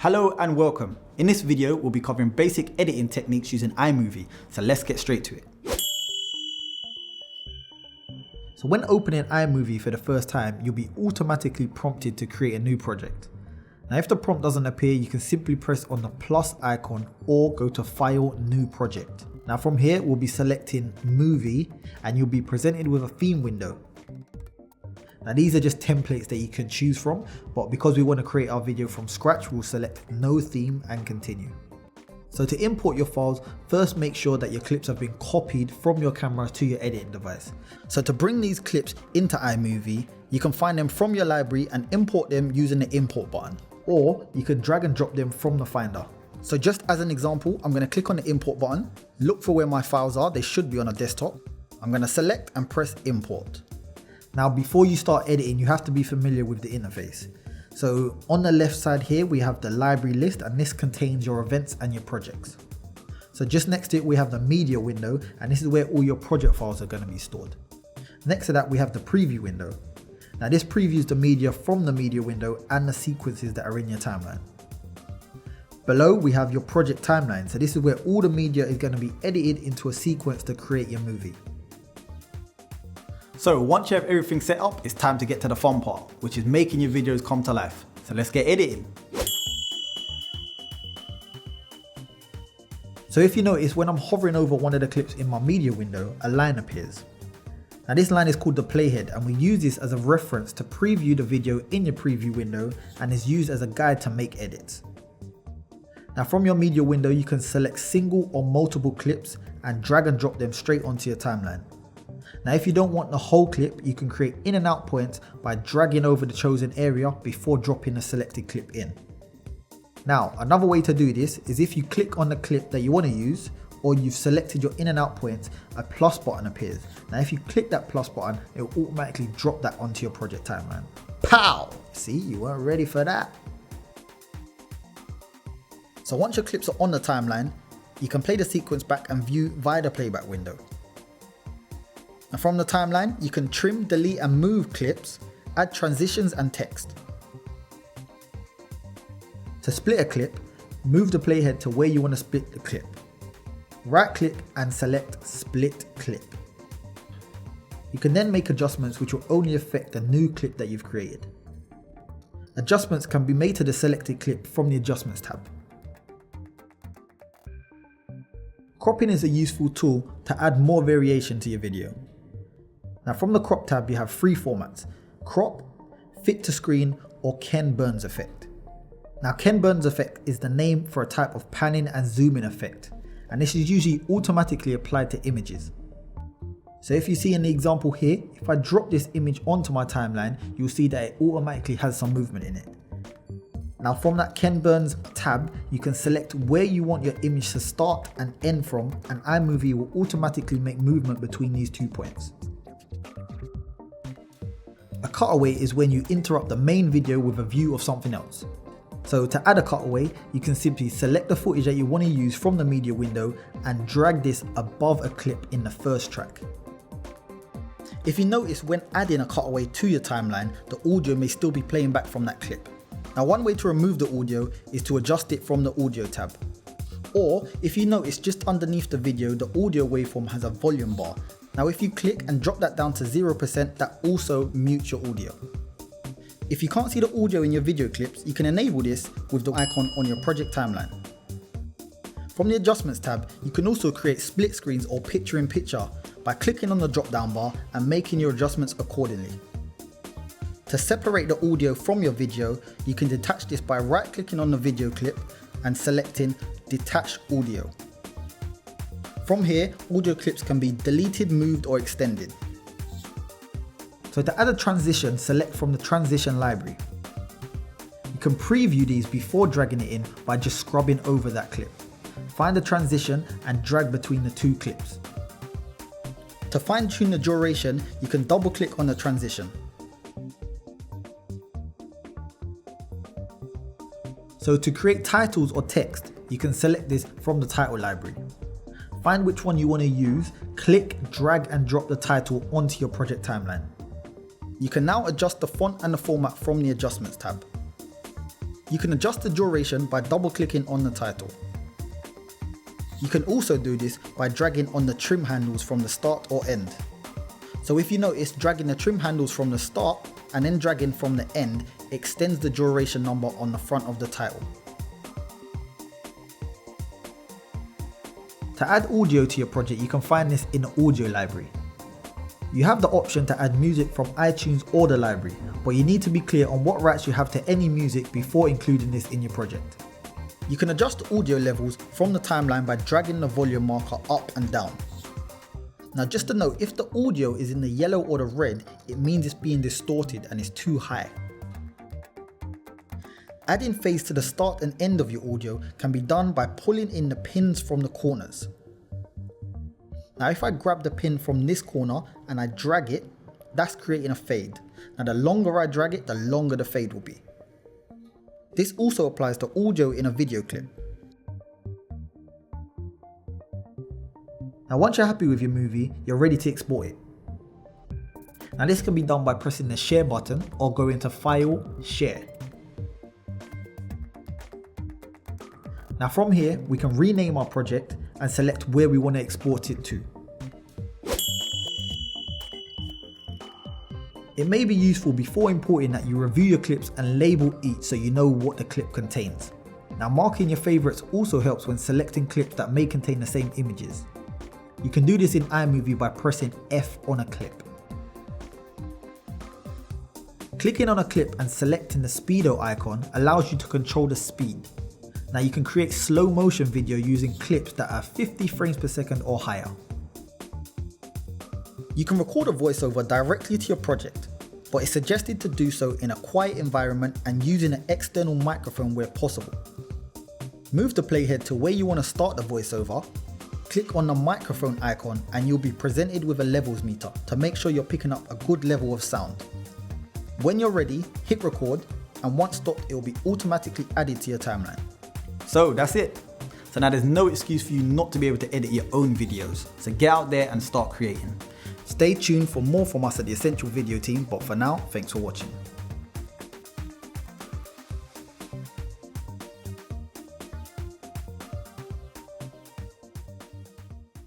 Hello and welcome. In this video, we'll be covering basic editing techniques using iMovie, so let's get straight to it. So when opening iMovie for the first time, you'll be automatically prompted to create a new project. Now if the prompt doesn't appear, you can simply press on the plus icon or go to File, New Project. Now from here, we'll be selecting Movie and you'll be presented with a theme window. Now these are just templates that you can choose from, but because we want to create our video from scratch, we'll select no theme and continue. So to import your files, first make sure that your clips have been copied from your camera to your editing device. So to bring these clips into iMovie, you can find them from your library and import them using the import button, or you can drag and drop them from the Finder. So just as an example, I'm going to click on the import button, look for where my files are, they should be on a desktop. I'm going to select and press import. Now before you start editing, you have to be familiar with the interface. So on the left side here, we have the library list, and this contains your events and your projects. So just next to it, we have the media window, and this is where all your project files are going to be stored. Next to that, we have the preview window. Now this previews the media from the media window and the sequences that are in your timeline. Below, we have your project timeline. So this is where all the media is going to be edited into a sequence to create your movie. So once you have everything set up, it's time to get to the fun part, which is making your videos come to life. So let's get editing. So if you notice, when I'm hovering over one of the clips in my media window, a line appears. Now this line is called the playhead, and we use this as a reference to preview the video in your preview window, and is used as a guide to make edits. Now from your media window, you can select single or multiple clips and drag and drop them straight onto your timeline. Now if you don't want the whole clip, you can create in and out points by dragging over the chosen area before dropping the selected clip in. Now another way to do this is if you click on the clip that you want to use, or you've selected your in and out points, a plus button appears. Now if you click that plus button, it will automatically drop that onto your project timeline. Pow! See, you weren't ready for that. So once your clips are on the timeline, you can play the sequence back and view via the playback window. And from the timeline, you can trim, delete and move clips, add transitions and text. To split a clip, move the playhead to where you want to split the clip. Right click and select split clip. You can then make adjustments which will only affect the new clip that you've created. Adjustments can be made to the selected clip from the adjustments tab. Cropping is a useful tool to add more variation to your video. Now from the crop tab, you have three formats: crop, fit to screen, or Ken Burns effect. Now Ken Burns effect is the name for a type of panning and zooming effect, and this is usually automatically applied to images. So if you see in the example here, if I drop this image onto my timeline, you'll see that it automatically has some movement in it. Now from that Ken Burns tab, you can select where you want your image to start and end from, and iMovie will automatically make movement between these 2 points. A cutaway is when you interrupt the main video with a view of something else. So to add a cutaway, you can simply select the footage that you want to use from the media window and drag this above a clip in the first track. If you notice, when adding a cutaway to your timeline, the audio may still be playing back from that clip. Now one way to remove the audio is to adjust it from the audio tab. Or if you notice, just underneath the video, the audio waveform has a volume bar. Now if you click and drop that down to 0%, that also mutes your audio. If you can't see the audio in your video clips, you can enable this with the icon on your project timeline. From the adjustments tab, you can also create split screens or picture in picture by clicking on the drop down bar and making your adjustments accordingly. To separate the audio from your video, you can detach this by right clicking on the video clip and selecting detach audio. From here, audio clips can be deleted, moved or extended. So to add a transition, select from the transition library. You can preview these before dragging it in by just scrubbing over that clip. Find the transition and drag between the two clips. To fine tune the duration, you can double click on the transition. So to create titles or text, you can select this from the title library. Find which one you want to use, click, drag and drop the title onto your project timeline. You can now adjust the font and the format from the adjustments tab. You can adjust the duration by double clicking on the title. You can also do this by dragging on the trim handles from the start or end. So if you notice, dragging the trim handles from the start and then dragging from the end extends the duration number on the front of the title. To add audio to your project, you can find this in the audio library. You have the option to add music from iTunes or the library, but you need to be clear on what rights you have to any music before including this in your project. You can adjust audio levels from the timeline by dragging the volume marker up and down. Now just to note, if the audio is in the yellow or the red, it means it's being distorted and is too high. Adding phase to the start and end of your audio can be done by pulling in the pins from the corners. Now if I grab the pin from this corner and I drag it, that's creating a fade. Now the longer I drag it, the longer the fade will be. This also applies to audio in a video clip. Now once you're happy with your movie, you're ready to export it. Now this can be done by pressing the share button or go into File, Share. Now from here, we can rename our project and select where we want to export it to. It may be useful before importing that you review your clips and label each so you know what the clip contains. Now marking your favorites also helps when selecting clips that may contain the same images. You can do this in iMovie by pressing F on a clip. Clicking on a clip and selecting the speedo icon allows you to control the speed. Now you can create slow motion video using clips that are 50 frames per second or higher. You can record a voiceover directly to your project, but it's suggested to do so in a quiet environment and using an external microphone where possible. Move the playhead to where you want to start the voiceover, click on the microphone icon and you'll be presented with a levels meter to make sure you're picking up a good level of sound. When you're ready, hit record, and once stopped it will be automatically added to your timeline. So that's it. So now there's no excuse for you not to be able to edit your own videos. So get out there and start creating. Stay tuned for more from us at the Ascential video team, but for now, thanks for watching.